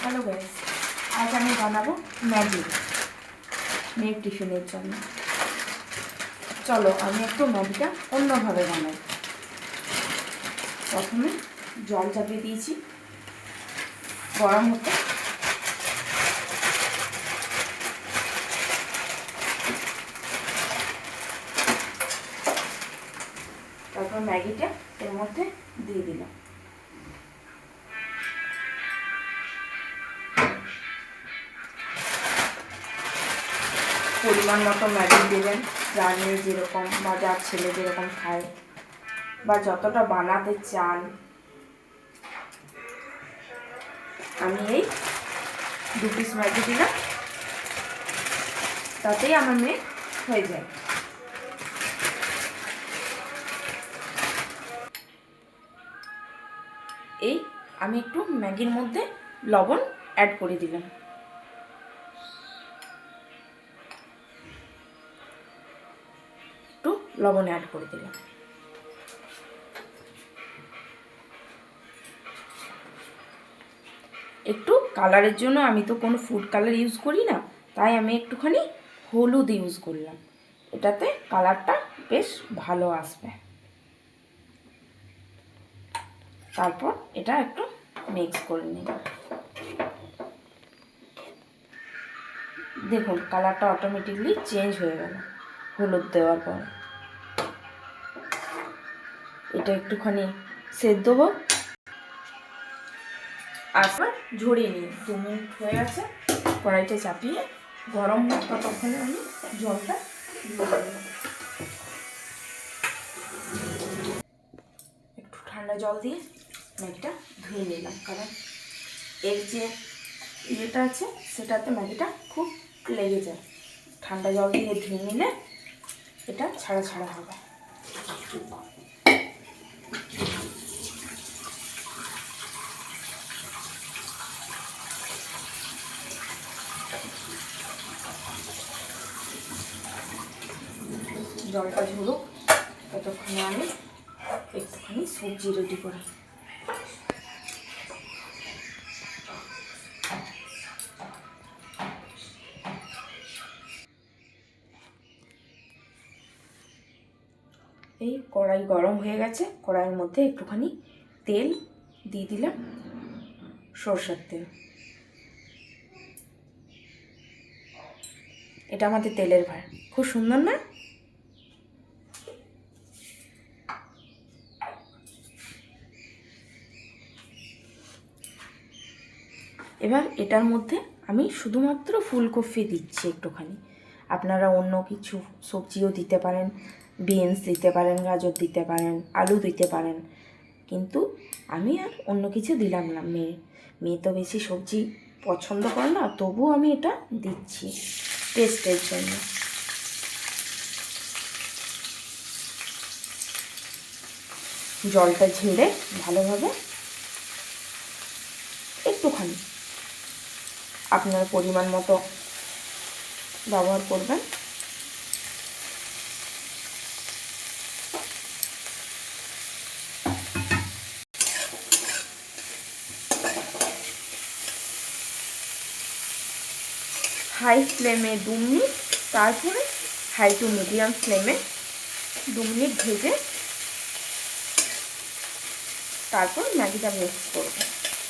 Hello guys, আজ আমি বানাবো ম্যাগি মেয়ের টিফিনের জন্য। চলো আমি একটু ম্যাগিটা অন্যভাবে বানাই। প্রথমে জল চাপিয়ে দিয়েছি গরম হতে। তারপর ম্যাগিটা এর মধ্যে দিয়ে দিলাম। পরিমাণ মতো ম্যাগি দেবেন, যার মেয়ে যেরকম বা যার ছেলে যেরকম খায় বা যতটা বানাতে চান। আমি এই 2 পিস ম্যাগি দিলাম, তাতেই আমার মেয়ে হয়ে যায়। এই আমি একটু ম্যাগির মধ্যে লবণ অ্যাড করে দিলাম। একটু লবণ অ্যাড করে দিলাম। একটু কালারের জন্য, আমি তো কোনো ফুড কালার ইউজ করি না, তাই আমি একটুখানি হলুদ ইউজ করলাম। এটাতে কালারটা বেশ ভালো আসবে। তারপর এটা একটু মিক্স করে নিই। দেখুন কালারটা অটোমেটিকলি চেঞ্জ হয়ে গেল হলুদ দেওয়ার পর। এটা একটুখানি সেদ্ধ হোক, আবার ঝরিয়ে নিই। 2 মিনিট হয়ে গেছে, কড়াইটা চাপিয়ে গরম হোক, ততক্ষণে আমি জলটা দিয়ে দেব। একটু ঠান্ডা জল দিয়ে ম্যাগিটা ধুয়ে নিলাম, কারণ এর যে ইয়েটা আছে সেটাতে ম্যাগিটা খুব লেগে যায়। ঠান্ডা জল দিয়ে ধুয়ে নিলে এটা ছাড়া ছাড়া হবে। জলটা ঝরুক, ততক্ষণে আমি একটুখানি সবজি রেডি করি। এই কড়াই গরম হয়ে গেছে, কড়াইয়ের মধ্যে একটুখানি তেল দিয়ে দিলাম, সরষের তেল। এটা আমাদের তেলের ভার, খুব সুন্দর না? এবার এটার মধ্যে আমি শুধুমাত্র ফুলকপি দিচ্ছি একটুখানি। আপনারা অন্য কিছু সবজিও দিতে পারেন, বিনস দিতে পারেন, গাজর দিতে পারেন, আলু দিতে পারেন, কিন্তু আমি আর অন্য কিছু দিলাম না। মেয়ে তো বেশি সবজি পছন্দ করে না, তবুও আমি এটা দিচ্ছি টেস্টের জন্য। জলটা ঝেড়ে ভালোভাবে একটুখানি আপনার পরিমাণ মতো ব্যবহার করবেন। হাই ফ্লেমে 2 মিনিট, তারপরে হাই টু মিডিয়াম ফ্লেমে 2 মিনিট ভেজে তারপর ম্যাগিটা মিক্স করবো।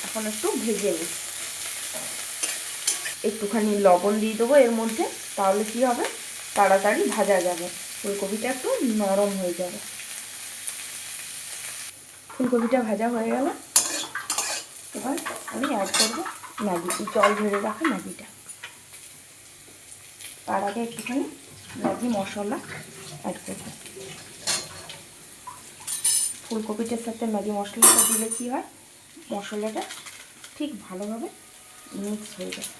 এখন একটু ভেজে নিই। একটুখানি লবণ দিয়ে দেবো এর মধ্যে, তাহলে কী হবে, তাড়াতাড়ি ভাজা যাবে, ফুলকপিটা একটু নরম হয়ে যাবে। ফুলকপিটা ভাজা হয়ে গেল, এবার আমি অ্যাড করবো ম্যাগি, জল ঝরে রাখা ম্যাগিটা। তার আগে একটুখানি ম্যাগি মশলা অ্যাড করবো। ফুলকপিটার সাথে ম্যাগি মশলাটা দিলে কী হয়, মশলাটা ঠিক ভালোভাবে মিক্স হয়ে যায়।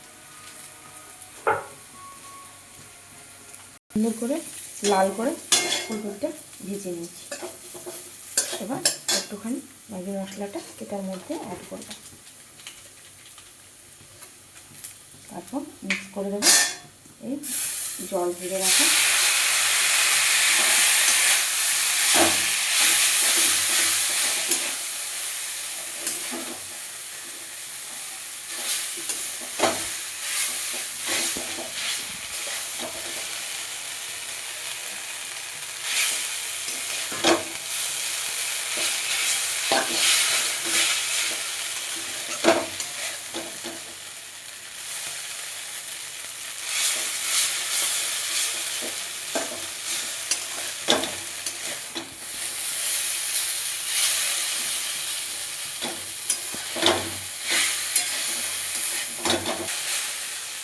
সুন্দর করে লাল করে ফুলকপিটা ভেজে নিয়েছি। এবার একটুখানি ম্যাগি মশলাটা এটার মধ্যে অ্যাড করব, তারপর মিক্স করে দেবো এই জল ভেজে রাখা।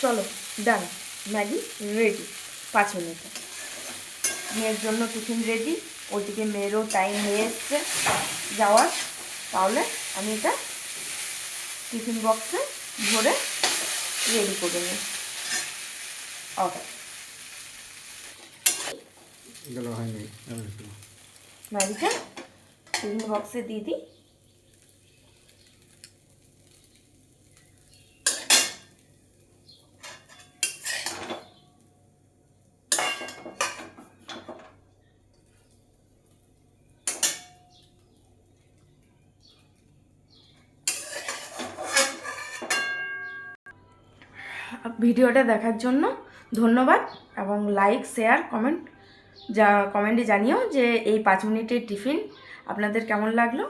চলো ডান, ম্যাগি রেডি 5 মিনিটে। মেয়ের জন্য টিফিন রেডি, ওইদিকে মেয়েরও টাইম হয়ে এসছে যাওয়ার। তাহলে আমি এটা টিফিন বক্সে ভরে রেডি করে নিই। ওকে, ম্যাগিটা টিফিন বক্সে দিয়ে দিই। ভিডিওটা দেখার জন্য ধন্যবাদ, এবং লাইক শেয়ার কমেন্টে জানিও যে এই 5 মিনিটের টিফিন আপনাদের কেমন লাগলো।